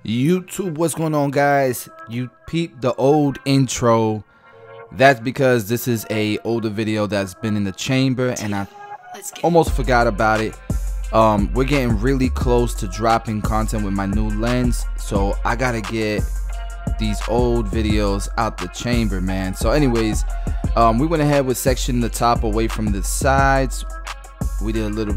YouTube, what's going on, guys? You peeped the old intro. That's because this is a older video that's been in the chamber and I almost forgot about it. We're getting really close to dropping content with my new lens, so I gotta get these old videos out the chamber, man. So anyways, we went ahead with sectioning the top away from the sides. We did a little,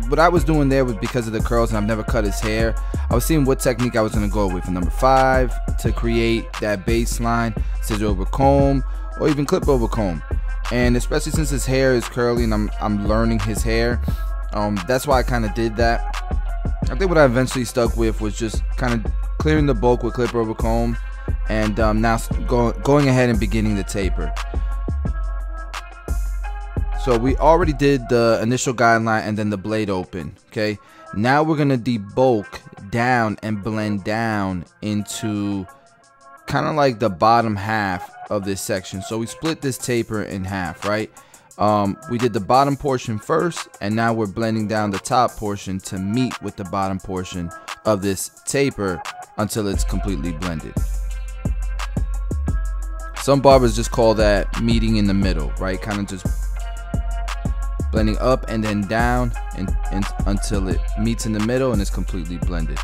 what I was doing there was because of the curls, and I've never cut his hair. I was seeing what technique I was going to go with for number 5 to create that baseline, scissor over comb, or even clip over comb. And especially since his hair is curly and I'm learning his hair, that's why I kind of did that. I think what I eventually stuck with was just kind of clearing the bulk with clip over comb, and now going ahead and beginning the taper. So we already did the initial guideline and then the blade open. Okay, now we're gonna debulk down and blend down into kind of like the bottom half of this section. So we split this taper in half, right? We did the bottom portion first, and now we're blending down the top portion to meet with the bottom portion of this taper until it's completely blended. Some barbers just call that meeting in the middle, right? Kind of just blending up and then down and until it meets in the middle and is completely blended.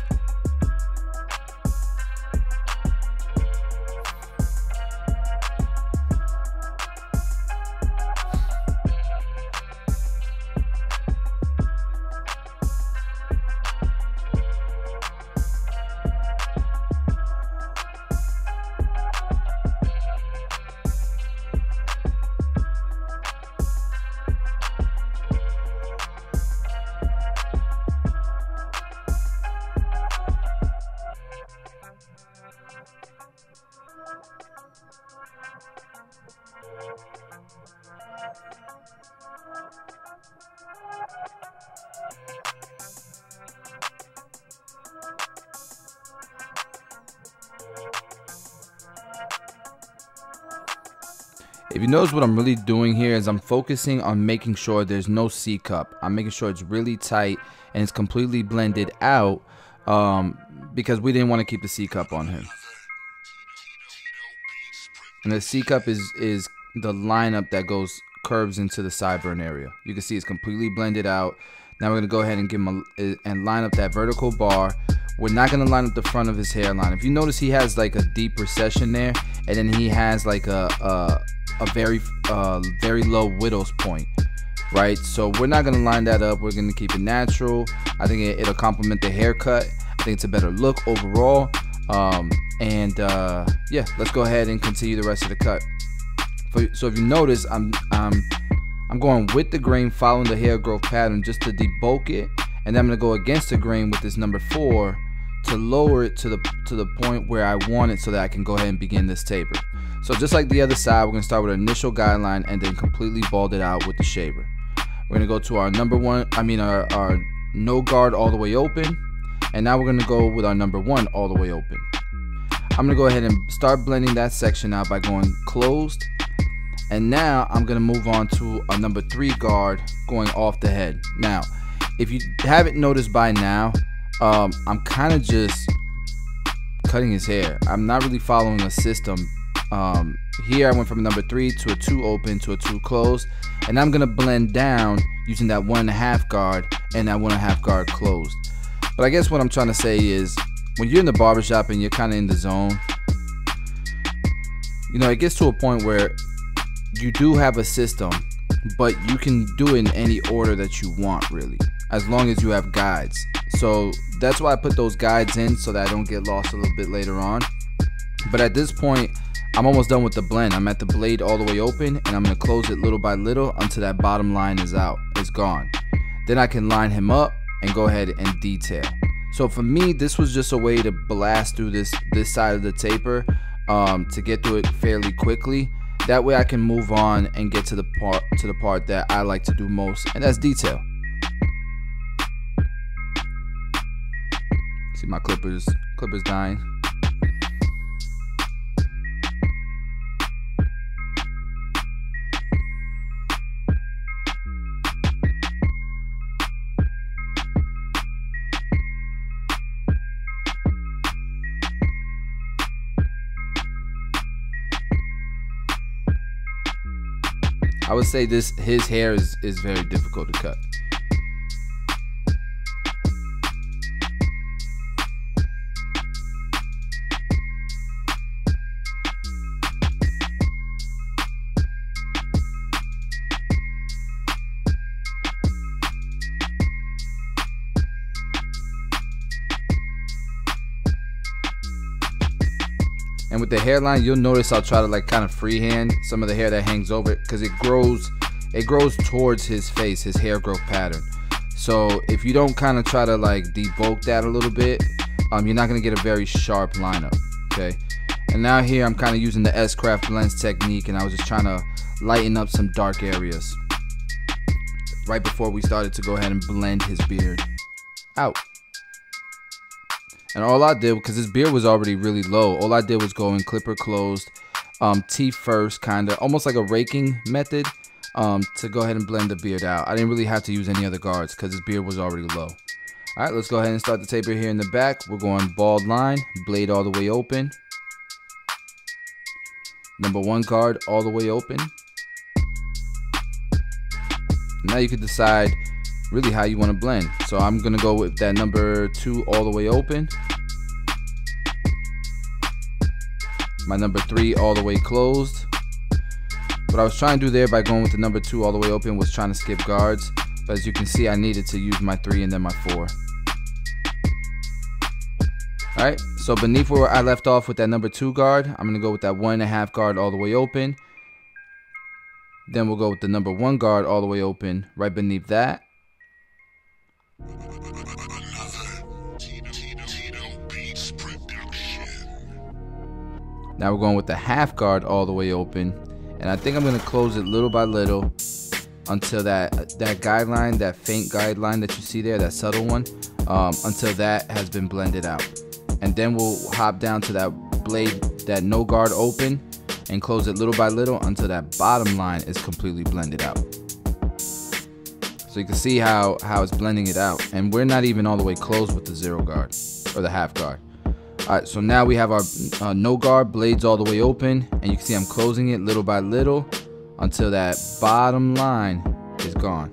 If you notice, what I'm really doing here is I'm focusing on making sure there's no C cup. I'm making sure it's really tight and it's completely blended out, because we didn't want to keep the C cup on him. And the C cup is the lineup that curves into the sideburn area. You can see it's completely blended out. Now we're gonna go ahead and give him and line up that vertical bar. We're not gonna line up the front of his hairline. If you notice, he has like a deep recession there, and then he has like a very low widow's point, right? So we're not gonna line that up. We're gonna keep it natural. I think it'll complement the haircut. I think it's a better look overall. Yeah, let's go ahead and continue the rest of the cut. So if you notice, I'm going with the grain, following the hair growth pattern just to debulk it, and then I'm gonna go against the grain with this number 4 to lower it to the point where I want it, so that I can go ahead and begin this taper. So just like the other side, we're gonna start with an initial guideline and then completely bald it out with the shaver. We're gonna go to our our no guard all the way open, and now we're gonna go with our number 1 all the way open. I'm gonna go ahead and start blending that section out by going closed, and now I'm gonna move on to a number 3 guard going off the head. Now, if you haven't noticed by now, I'm kind of just cutting his hair. I'm not really following a system. Here I went from a number 3 to a 2 open to a 2 closed, and I'm gonna blend down using that 1.5 guard and that 1.5 guard closed. But I guess what I'm trying to say is, when you're in the barbershop and you're kind of in the zone, you know, it gets to a point where you do have a system, but you can do it in any order that you want, really, as long as you have guides. So that's why I put those guides in, so that I don't get lost a little bit later on. But at this point, I'm almost done with the blend. I'm at the blade all the way open, and I'm gonna close it little by little until that bottom line is gone. Then I can line him up and go ahead and detail. So for me, this was just a way to blast through this side of the taper, to get through it fairly quickly. That way I can move on and get to the part that I like to do most, and that's detail. See my clippers dying. I would say his hair is very difficult to cut. And with the hairline, you'll notice I'll try to like kind of freehand some of the hair that hangs over it, because it grows towards his face, his hair growth pattern. So if you don't kind of try to like debulk that a little bit, you're not gonna get a very sharp lineup. Okay. And now here I'm kind of using the S-Craft blends technique, and I was just trying to lighten up some dark areas right before we started to go ahead and blend his beard out. And all I did, because his beard was already really low, all I did was go in clipper closed, teeth first, kind of almost like a raking method, to go ahead and blend the beard out. I didn't really have to use any other guards because his beard was already low. All right, let's go ahead and start the taper here in the back. We're going bald line, blade all the way open. Number 1 guard all the way open. Now you can decide really how you want to blend. So I'm gonna go with that number 2 all the way open. My number 3 all the way closed. What I was trying to do there by going with the number 2 all the way open was trying to skip guards, but as you can see, I needed to use my 3 and then my 4. Alright, so beneath where I left off with that number 2 guard, I'm gonna go with that 1.5 guard all the way open. Then we'll go with the number 1 guard all the way open right beneath that. Now we're going with the half guard all the way open, and I think I'm going to close it little by little until that guideline, that faint guideline that you see there, that subtle one, until that has been blended out. And then we'll hop down to that blade, that no guard open, and close it little by little until that bottom line is completely blended out. So you can see how it's blending it out, and we're not even all the way closed with the 0 guard or the half guard. Alright, so now we have our no guard, blades all the way open, and you can see I'm closing it little by little until that bottom line is gone.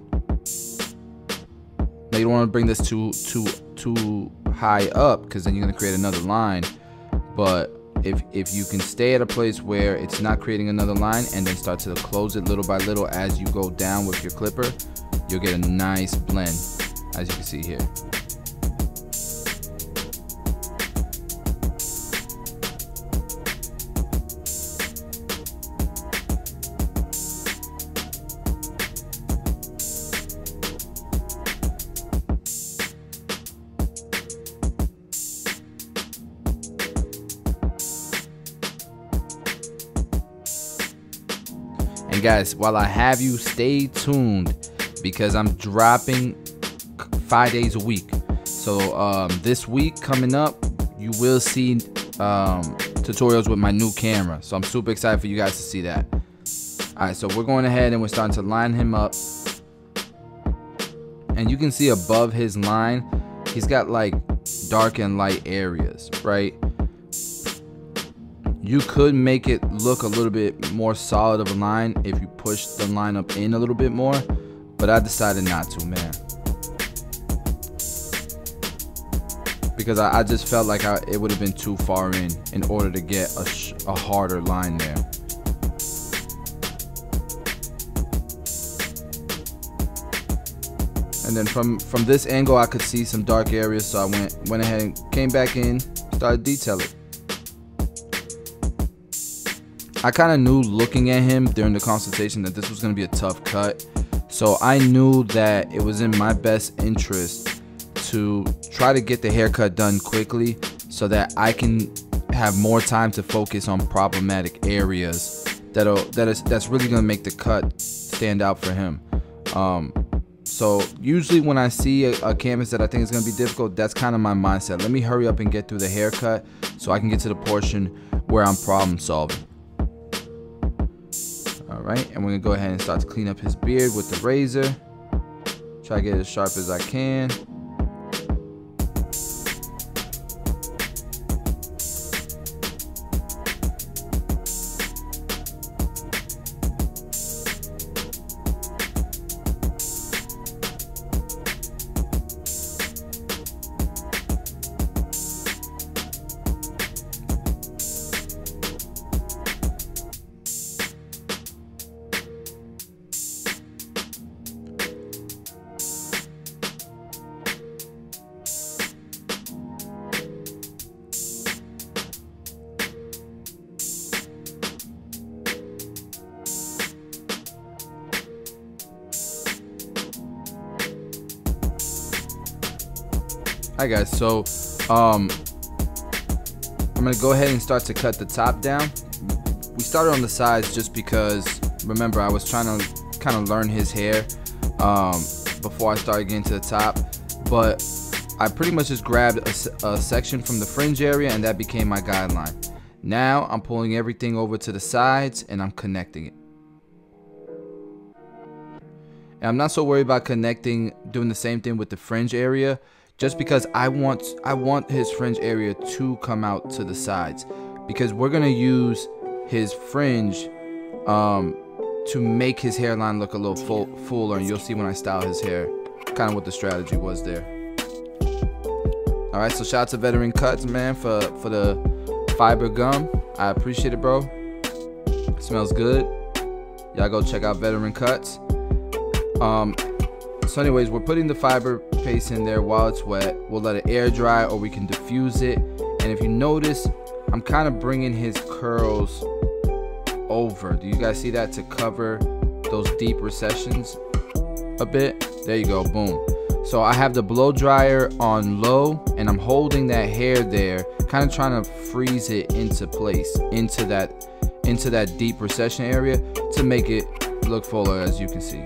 Now you don't want to bring this too high up, because then you're going to create another line. But if you can stay at a place where it's not creating another line and then start to close it little by little as you go down with your clipper, you'll get a nice blend, as you can see here. And guys, while I have you, stay tuned, because I'm dropping 5 days a week. So this week coming up, you will see tutorials with my new camera. So I'm super excited for you guys to see that. Alright, so we're going ahead and we're starting to line him up. And you can see above his line, he's got like dark and light areas, right? You could make it look a little bit more solid of a line if you push the line up in a little bit more, but I decided not to, man, because I just felt like it would have been too far in order to get a harder line there. And then from this angle I could see some dark areas, so I went ahead and came back in, started detailing. I kind of knew looking at him during the consultation that this was going to be a tough cut, so I knew that it was in my best interest to try to get the haircut done quickly so that I can have more time to focus on problematic areas that's really going to make the cut stand out for him. So usually when I see a canvas that I think is going to be difficult, that's kind of my mindset. Let me hurry up and get through the haircut so I can get to the portion where I'm problem solving. Alright, and we're going to go ahead and start to clean up his beard with the razor. Try to get it as sharp as I can. Hi guys, so I'm gonna go ahead and start to cut the top down. We started on the sides just because, remember, I was trying to kind of learn his hair before I started getting to the top, but I pretty much just grabbed a section from the fringe area and that became my guideline. Now I'm pulling everything over to the sides and I'm connecting it. And I'm not so worried about doing the same thing with the fringe area, just because I want his fringe area to come out to the sides, because we're gonna use his fringe to make his hairline look a little fuller, and you'll see when I style his hair kind of what the strategy was there. All right, so shout out to Veteran Cuts, man, for the fiber gum. I appreciate it, bro. It smells good. Y'all go check out Veteran Cuts. So anyways, we're putting the fiber paste in there while it's wet. We'll let it air dry, or we can diffuse it. And if you notice, I'm kind of bringing his curls over. Do you guys see that, to cover those deep recessions a bit? There you go, boom. So I have the blow dryer on low and I'm holding that hair there, kind of trying to freeze it into place, into that deep recession area, to make it look fuller, as you can see.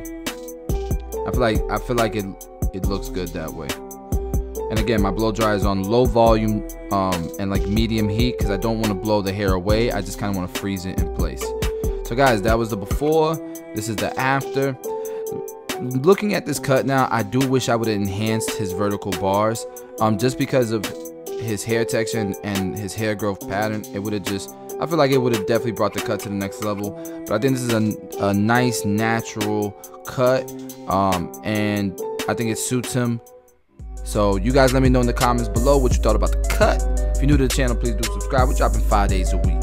I feel like it looks good that way. And again, my blow dryer is on low volume and like medium heat, because I don't want to blow the hair away. I just kind of want to freeze it in place. So guys, that was the before. This is the after. Looking at this cut now, I do wish I would have enhanced his vertical bars, just because of his hair texture and his hair growth pattern. It would have just, I feel like it would have definitely brought the cut to the next level. But I think this is a nice natural cut, and I think it suits him. So you guys let me know in the comments below what you thought about the cut. If you're new to the channel, please do subscribe. We're dropping 5 days a week.